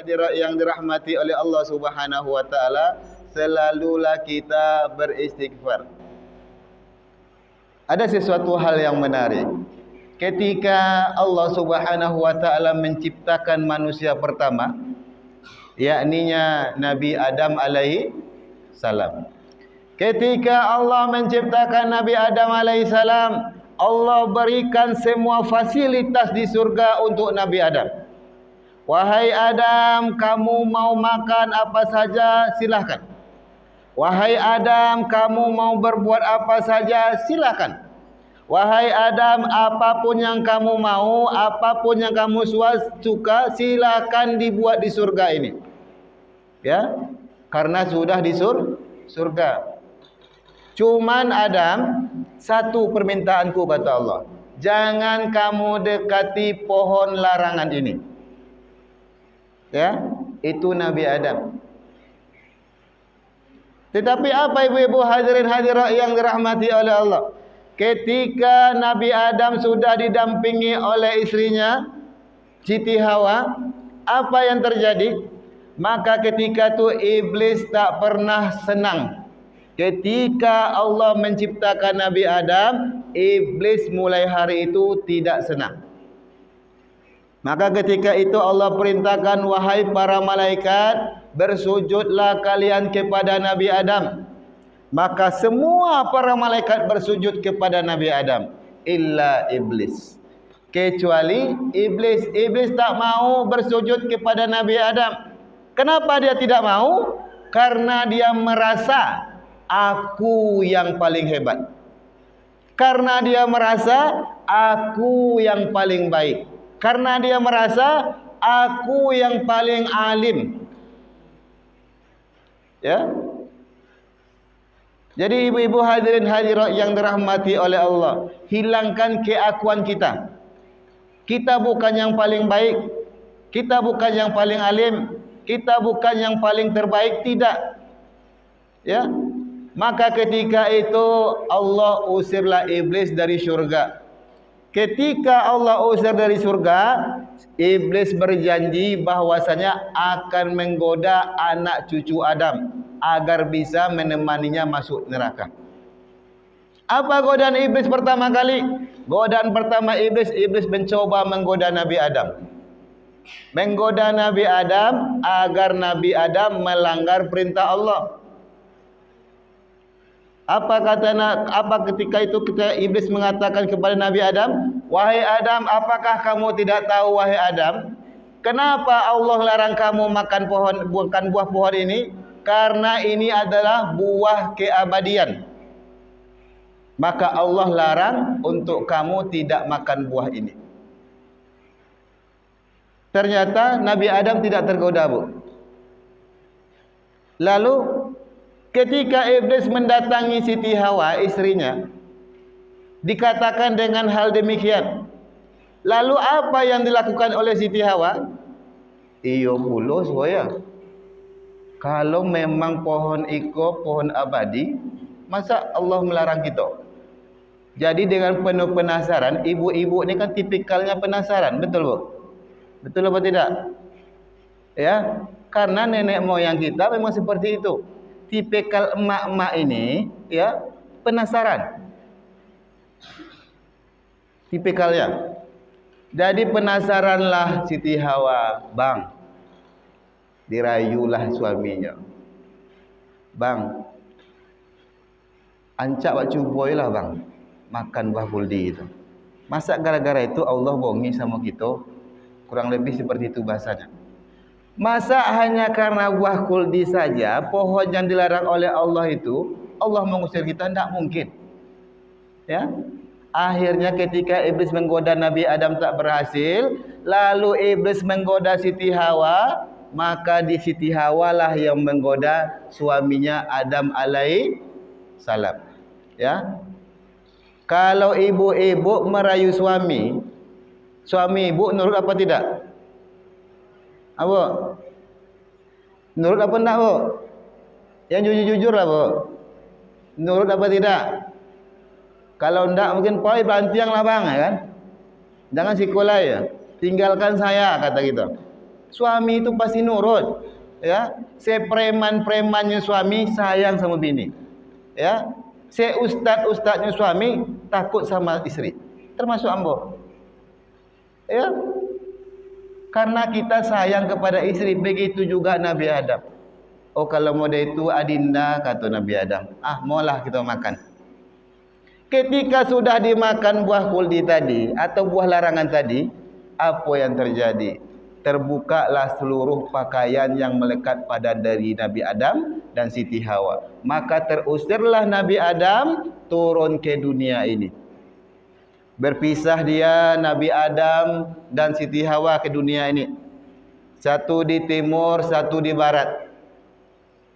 yang dirahmati oleh Allah Subhanahu wa taala, selalulah kita beristighfar. Ada sesuatu hal yang menarik. Ketika Allah Subhanahu wa taala menciptakan manusia pertama, yakninya Nabi Adam alaihi salam. Ketika Allah menciptakan Nabi Adam alaihi salam, Allah berikan semua fasilitas di surga untuk Nabi Adam. Wahai Adam, kamu mau makan apa saja, silahkan. Wahai Adam, kamu mau berbuat apa saja, silahkan. Wahai Adam, apapun yang kamu mau, apapun yang kamu suka, silahkan dibuat di surga ini. Ya, karena sudah di surga. Cuman Adam, satu permintaanku kata Allah, jangan kamu dekati pohon larangan ini. Ya, itu Nabi Adam. Tetapi apa ibu-ibu hadirin hadirat yang dirahmati oleh Allah? Ketika Nabi Adam sudah didampingi oleh istrinya Siti Hawa, apa yang terjadi? Maka ketika itu iblis tak pernah senang. Ketika Allah menciptakan Nabi Adam, iblis mulai hari itu tidak senang. Maka ketika itu Allah perintahkan, wahai para malaikat, bersujudlah kalian kepada Nabi Adam. Maka semua para malaikat bersujud kepada Nabi Adam, illa iblis. Kecuali iblis. Iblis tak mau bersujud kepada Nabi Adam. Kenapa dia tidak mau? Karena dia merasa aku yang paling hebat. Karena dia merasa aku yang paling baik. Karena dia merasa aku yang paling alim. Ya. Jadi ibu-ibu hadirin hadirat yang dirahmati oleh Allah, hilangkan keakuan kita. Kita bukan yang paling baik. Kita bukan yang paling alim. Kita bukan yang paling terbaik, tidak. Ya. Maka ketika itu Allah usirlah iblis dari syurga. Ketika Allah usir dari surga, iblis berjanji bahwasanya akan menggoda anak cucu Adam agar bisa menemaninya masuk neraka. Apa godaan iblis pertama kali? Godaan pertama iblis mencoba menggoda Nabi Adam. Menggoda Nabi Adam agar Nabi Adam melanggar perintah Allah. Apa ketika itu iblis mengatakan kepada Nabi Adam, wahai Adam, apakah kamu tidak tahu wahai Adam, kenapa Allah larang kamu makan buah pohon ini? Karena ini adalah buah keabadian. Maka Allah larang untuk kamu tidak makan buah ini. Ternyata Nabi Adam tidak tergoda, Bu. Lalu ketika iblis mendatangi Siti Hawa, istrinya, dikatakan dengan hal demikian. Lalu apa yang dilakukan oleh Siti Hawa? Iyo pula saya. Kalau memang pohon iko pohon abadi, masa Allah melarang kita? Jadi dengan penuh penasaran, ibu-ibu ini kan tipikalnya penasaran, betul Bu? Betul apa tidak? Ya, karena nenek moyang kita memang seperti itu. Tipikal emak-emak ini, ya, penasaran. Tipikalnya. Jadi penasaranlah Siti Hawa, bang. Dirayulah suaminya. Bang, ancak wak cuboy lah bang, makan buah kuldi itu. Masa gara-gara itu Allah bohongi sama kita? Kurang lebih seperti itu bahasanya. Masa hanya karena buah kuldi saja, pohon yang dilarang oleh Allah itu, Allah mengusir kita? Tidak mungkin. Ya. Akhirnya ketika iblis menggoda Nabi Adam tak berhasil, lalu iblis menggoda Siti Hawa, maka di Siti Hawa lah yang menggoda suaminya Adam alaihi salam. Ya. Kalau ibu-ibu merayu suami ibu nurut apa tidak? Apa? Nurut apa enggak, Bu? Yang jujur-jujur lah, Bu. Nurut apa tidak? Kalau enggak mungkin poi belantiang lah bang, ya kan? Jangan sikulai ya. Tinggalkan saya, kata kita. Suami itu pasti nurut. Ya, sepreman-premannya suami sayang sama bini. Ya, ustadz-ustadznya suami takut sama istri. Termasuk ambo. Ya, karena kita sayang kepada istri. Begitu juga Nabi Adam. Oh, kalau model itu adinda, kata Nabi Adam. Maulah kita makan. Ketika sudah dimakan buah kuldi tadi atau buah larangan tadi, apa yang terjadi? Terbukalah seluruh pakaian yang melekat pada dari Nabi Adam dan Siti Hawa. Maka terusirlah Nabi Adam turun ke dunia ini. Berpisah dia Nabi Adam dan Siti Hawa ke dunia ini. Satu di timur, satu di barat.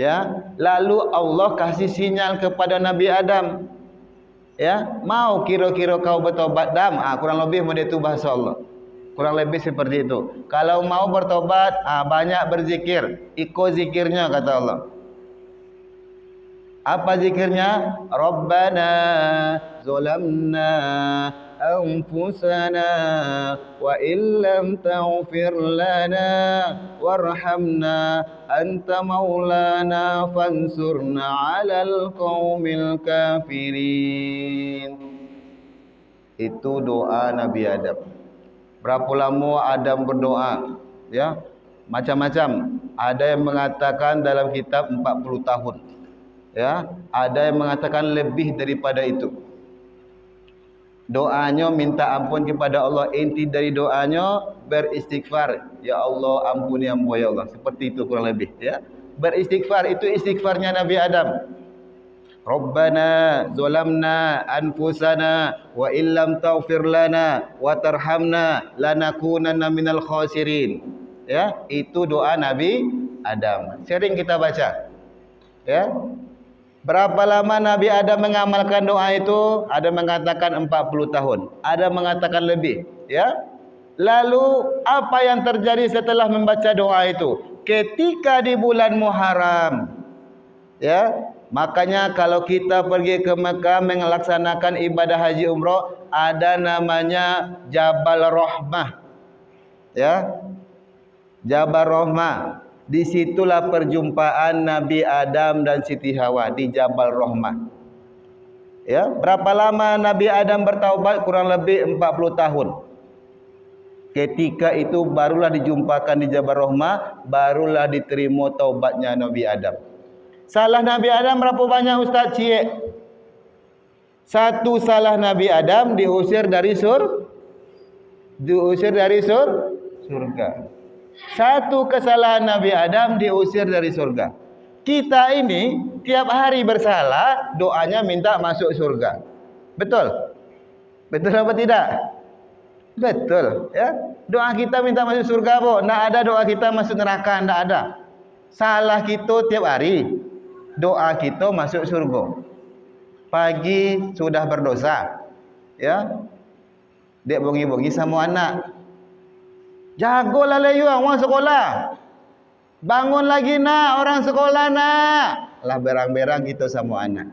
Ya, lalu Allah kasih sinyal kepada Nabi Adam. Ya, mau kira-kira kau bertobat dam? Kurang lebih model itu bahasa Allah. Kurang lebih seperti itu. Kalau mau bertobat, banyak berzikir. Ikut zikirnya kata Allah. Apa zikirnya? Rabbana zalamna anfusana wa illam taghfir lana warhamna anta maulana fansurna 'alal qaumil kafirin. Itu doa Nabi Adam. Berapa lama Adam berdoa? Ya, macam-macam. Ada yang mengatakan dalam kitab 40 tahun. Ya, ada yang mengatakan lebih daripada itu. Doanya minta ampun kepada Allah. Inti dari doanya beristighfar. Ya Allah, ampuni hamba ya Allah. Seperti itu kurang lebih. Ya, beristighfar itu istighfarnya Nabi Adam. Rabbana zalamna anfusana wa illam taghfir lana wa tarhamna lanakunanna minal khasirin. Ya, itu doa Nabi Adam. Sering kita baca. Ya. Berapa lama Nabi Adam mengamalkan doa itu? Ada mengatakan 40 tahun, ada mengatakan lebih, ya. Lalu apa yang terjadi setelah membaca doa itu? Ketika di bulan Muharram, ya, makanya kalau kita pergi ke Mekah melaksanakan ibadah haji umrah, ada namanya Jabal Rahmah. Ya. Jabal Rahmah. Disitulah perjumpaan Nabi Adam dan Siti Hawa di Jabal Rahmah. Ya, berapa lama Nabi Adam bertaubat? Kurang lebih 40 tahun. Ketika itu barulah dijumpakan di Jabal Rahmah, barulah diterima taubatnya Nabi Adam. Salah Nabi Adam berapa banyak Ustaz Cik? Satu salah Nabi Adam diusir dari surga. Satu kesalahan Nabi Adam diusir dari surga. Kita ini tiap hari bersalah, doanya minta masuk surga. Betul? Betul apa tidak? Betul, ya. Doa kita minta masuk surga, Bu. Enggak ada doa kita masuk neraka, enggak ada. Salah kita tiap hari, doa kita masuk surga. Pagi sudah berdosa, ya. Dek bongi-bongi sama anak. Jagolah leyu orang sekolah. Bangun lagi nak, orang sekolah nak. Lah berang-berang kita sama anak.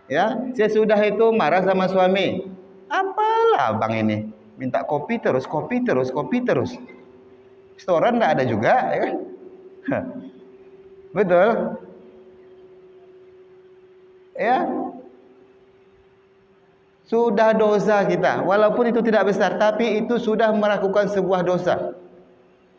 Ya, sesudah itu marah sama suami. Apalah bang ini? Minta kopi terus. Restoran enggak ada juga, ya kan? Betul? Ya. Sudah dosa kita, walaupun itu tidak besar, tapi itu sudah melakukan sebuah dosa.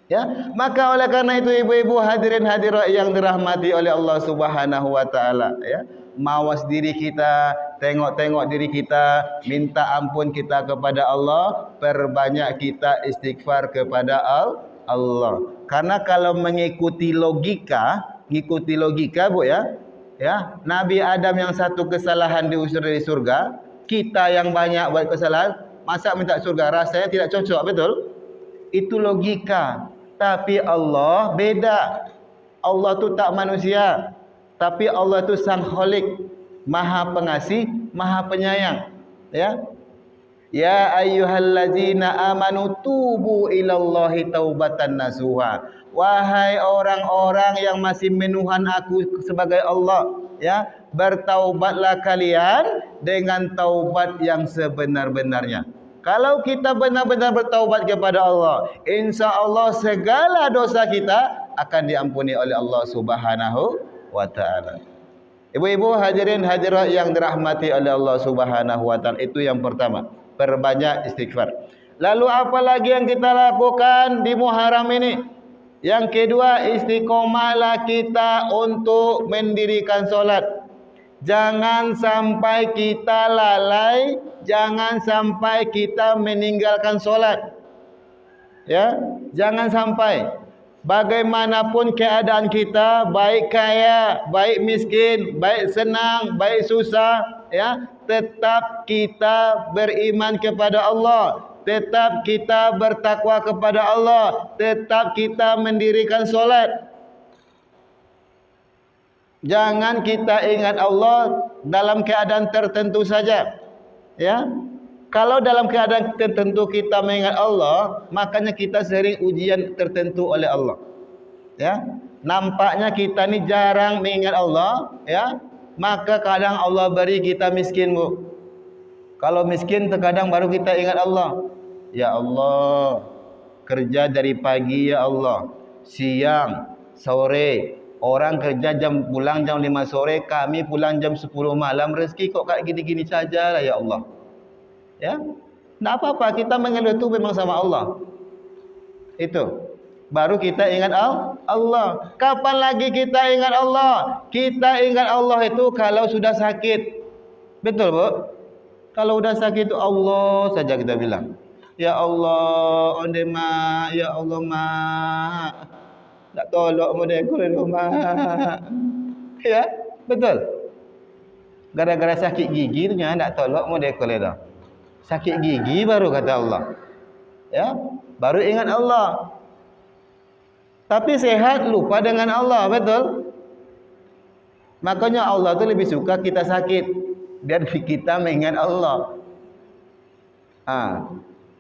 Ya, maka oleh karena itu ibu-ibu hadirin hadirat yang dirahmati oleh Allah Subhanahu wa taala, ya, mawas diri kita, tengok-tengok diri kita, minta ampun kita kepada Allah, perbanyak kita istighfar kepada Allah. Karena kalau mengikuti logika Bu, ya, Nabi Adam yang satu kesalahan diusir dari surga, kita yang banyak buat kesalahan, masa minta surga? Rasanya tidak cocok, betul? Itu logika. Tapi Allah beda. Allah tu tak manusia, tapi Allah tu Sang Khalik, Maha Pengasih, Maha Penyayang. Ya. Ya ayyuhallazina amanu tubu ilallahi taubatan nasuha. Wahai orang-orang yang masih menuhan aku sebagai Allah, ya, bertaubatlah kalian dengan taubat yang sebenar-benarnya. Kalau kita benar-benar bertaubat kepada Allah, insya Allah segala dosa kita akan diampuni oleh Allah Subhanahu wa taala. Ibu-ibu hadirin hadirat yang dirahmati oleh Allah Subhanahu wa taala, itu yang pertama, perbanyak istighfar. Lalu apa lagi yang kita lakukan di Muharram ini? Yang kedua, istiqomahlah kita untuk mendirikan solat. Jangan sampai kita lalai, jangan sampai kita meninggalkan solat. Ya, jangan sampai. Bagaimanapun keadaan kita, baik kaya, baik miskin, baik senang, baik susah, ya, tetap kita beriman kepada Allah, tetap kita bertakwa kepada Allah, tetap kita mendirikan solat. Jangan kita ingat Allah dalam keadaan tertentu saja. Ya. Kalau dalam keadaan tertentu kita mengingat Allah, makanya kita sering ujian tertentu oleh Allah. Ya. Nampaknya kita ni jarang mengingat Allah, ya. Maka kadang Allah beri kita miskin, Bu. Kalau miskin terkadang baru kita ingat Allah. Ya Allah, kerja dari pagi ya Allah, siang, sore. Orang kerja pulang jam 5 sore, kami pulang jam 10 malam, rezeki kok kayak gini-gini saja lah ya Allah. Ya, tidak apa-apa, kita mengeluh itu memang sama Allah. Itu baru kita ingat Allah. Kapan lagi kita ingat Allah? Kita ingat Allah itu kalau sudah sakit. Betul, Bu? Kalau sudah sakit itu Allah saja kita bilang. Ya Allah, onde ma, ya Allah ma. Tak tolak modeko di rumah. Ya, betul. Gara-gara sakit gigi nya tak tolak modeko dah. Sakit gigi baru kata Allah. Ya, baru ingat Allah. Tapi sehat lupa dengan Allah, betul? Makanya Allah tu lebih suka kita sakit biar kita mengingat Allah.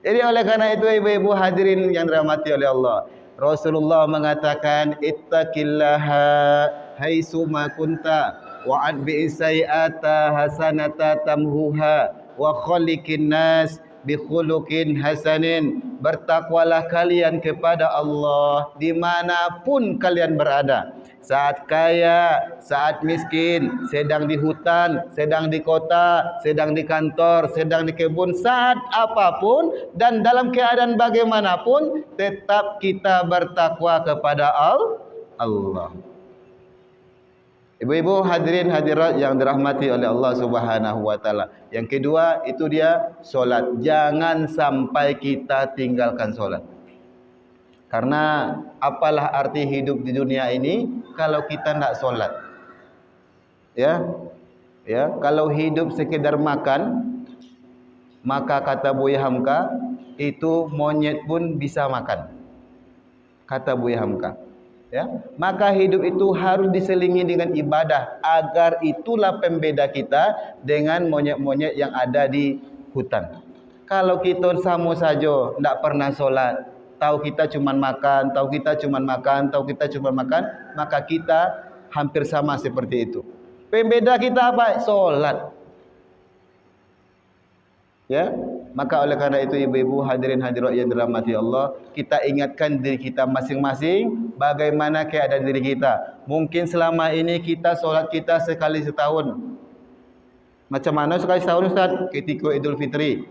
Jadi oleh karena itu ibu-ibu hadirin yang dirahmati oleh Allah, Rasulullah mengatakan ittaqillaha haitsu ma kunta wa adbi sayyi'ata hasanata tamhuha wa khaliqin nas bi khuluqin hasanin. Bertakwalah kalian kepada Allah dimanapun kalian berada, saat kaya, saat miskin, sedang di hutan, sedang di kota, sedang di kantor, sedang di kebun, saat apapun dan dalam keadaan bagaimanapun, tetap kita bertakwa kepada Allah. Ibu-ibu hadirin hadirat yang dirahmati oleh Allah Subhanahu wa taala. Yang kedua itu dia solat. Jangan sampai kita tinggalkan solat. Karena apalah arti hidup di dunia ini kalau kita tidak solat? Ya. Ya, kalau hidup sekedar makan, maka kata Buya Hamka, itu monyet pun bisa makan. Kata Buya Hamka. Ya, maka hidup itu harus diselingi dengan ibadah, agar itulah pembeda kita dengan monyet-monyet yang ada di hutan. Kalau kita sama saja tidak pernah solat, tahu kita cuma makan, maka kita hampir sama seperti itu. Pembeda kita apa? Solat. Ya, maka oleh karena itu ibu-ibu hadirin hadirat yang dirahmati Allah, kita ingatkan diri kita masing-masing bagaimana keadaan diri kita. Mungkin selama ini kita solat kita sekali setahun. Macam mana sekali setahun, Ustaz? Ketika Idul Fitri.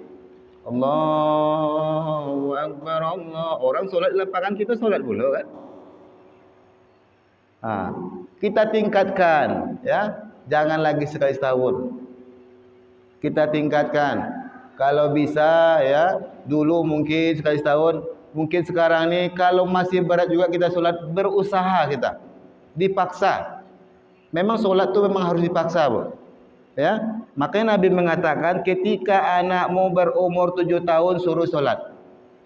Allahu Akbar Allah. Orang solat di lapangan, kita solat pula kan? Kita tingkatkan, ya. Jangan lagi sekali setahun. Kita tingkatkan. Kalau bisa, ya, dulu mungkin sekali setahun, mungkin sekarang ni kalau masih berat juga kita solat, berusaha kita, dipaksa. Memang solat tu memang harus dipaksa, Bu. Ya, makanya Nabi mengatakan ketika anakmu berumur 7 tahun suruh solat.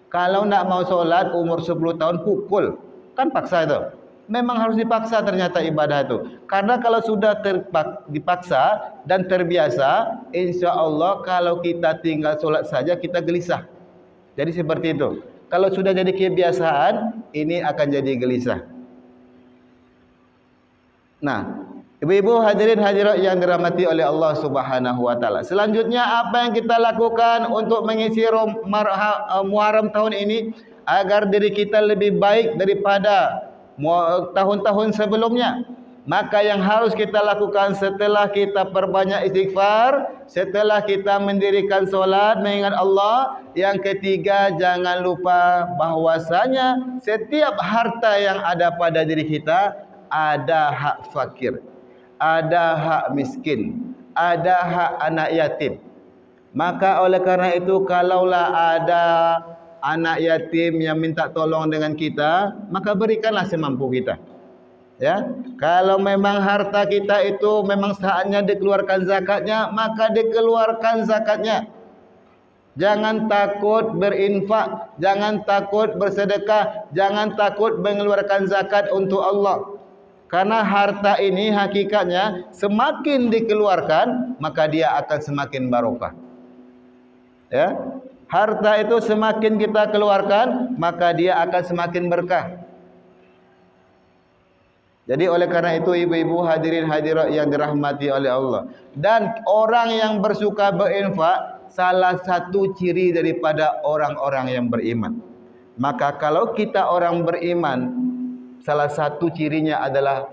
Kalau tidak mau solat umur 10 tahun pukul, kan paksa itu. Memang harus dipaksa ternyata ibadah itu. Karena kalau sudah dipaksa dan terbiasa, insya Allah kalau kita tinggal solat saja kita gelisah. Jadi seperti itu. Kalau sudah jadi kebiasaan, ini akan jadi gelisah. Nah, Ibu-ibu hadirin hadirat yang dirahmati oleh Allah Subhanahu wa taala. Selanjutnya apa yang kita lakukan untuk mengisi Muharram tahun ini agar diri kita lebih baik daripada tahun-tahun sebelumnya? Maka yang harus kita lakukan setelah kita perbanyak istighfar, setelah kita mendirikan solat mengingat Allah, yang ketiga jangan lupa bahwasanya setiap harta yang ada pada diri kita ada hak fakir, ada hak miskin, ada hak anak yatim. Maka oleh karena itu kalaulah ada anak yatim yang minta tolong dengan kita, maka berikanlah semampu kita. Ya, kalau memang harta kita itu memang saatnya dikeluarkan zakatnya, maka dikeluarkan zakatnya. Jangan takut berinfak, jangan takut bersedekah, jangan takut mengeluarkan zakat untuk Allah. Karena harta ini hakikatnya semakin dikeluarkan, maka dia akan semakin barokah. Ya, harta itu semakin kita keluarkan, maka dia akan semakin berkah. Jadi oleh karena itu ibu-ibu hadirin hadirat yang dirahmati oleh Allah, dan orang yang bersuka berinfak salah satu ciri daripada orang-orang yang beriman. Maka kalau kita orang beriman, salah satu cirinya adalah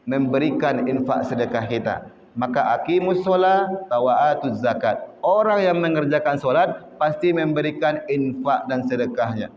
memberikan infak sedekah kita. Maka aqimus shalah wa atuz zakat. Orang yang mengerjakan solat pasti memberikan infak dan sedekahnya.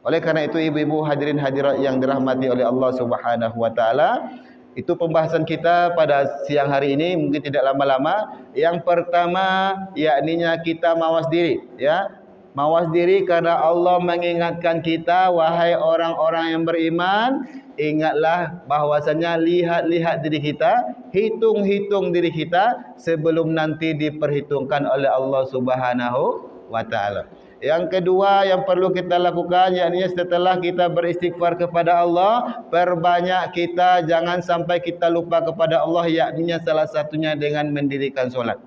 Oleh karena itu ibu-ibu hadirin hadirat yang dirahmati oleh Allah Subhanahu wa taala, itu pembahasan kita pada siang hari ini, mungkin tidak lama-lama. Yang pertama yakninya kita mawas diri, ya. Mawas diri karena Allah mengingatkan kita, wahai orang-orang yang beriman, ingatlah bahwasanya lihat-lihat diri kita, hitung-hitung diri kita sebelum nanti diperhitungkan oleh Allah Subhanahu wa taala. Yang kedua yang perlu kita lakukan, yakni setelah kita beristighfar kepada Allah, perbanyak kita, jangan sampai kita lupa kepada Allah, yakni salah satunya dengan mendirikan solat.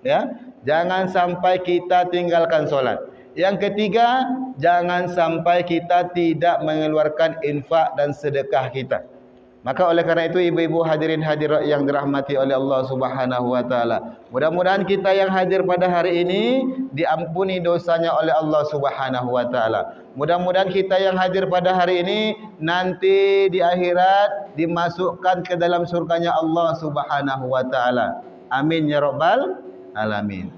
Ya, jangan sampai kita tinggalkan solat. Yang ketiga, jangan sampai kita tidak mengeluarkan infak dan sedekah kita. Maka oleh karena itu ibu-ibu hadirin hadirat yang dirahmati oleh Allah Subhanahu wa taala, mudah-mudahan kita yang hadir pada hari ini diampuni dosanya oleh Allah Subhanahu wa taala. Mudah-mudahan kita yang hadir pada hari ini nanti di akhirat dimasukkan ke dalam surganya Allah Subhanahu wa taala. Amin ya rabbal alamin.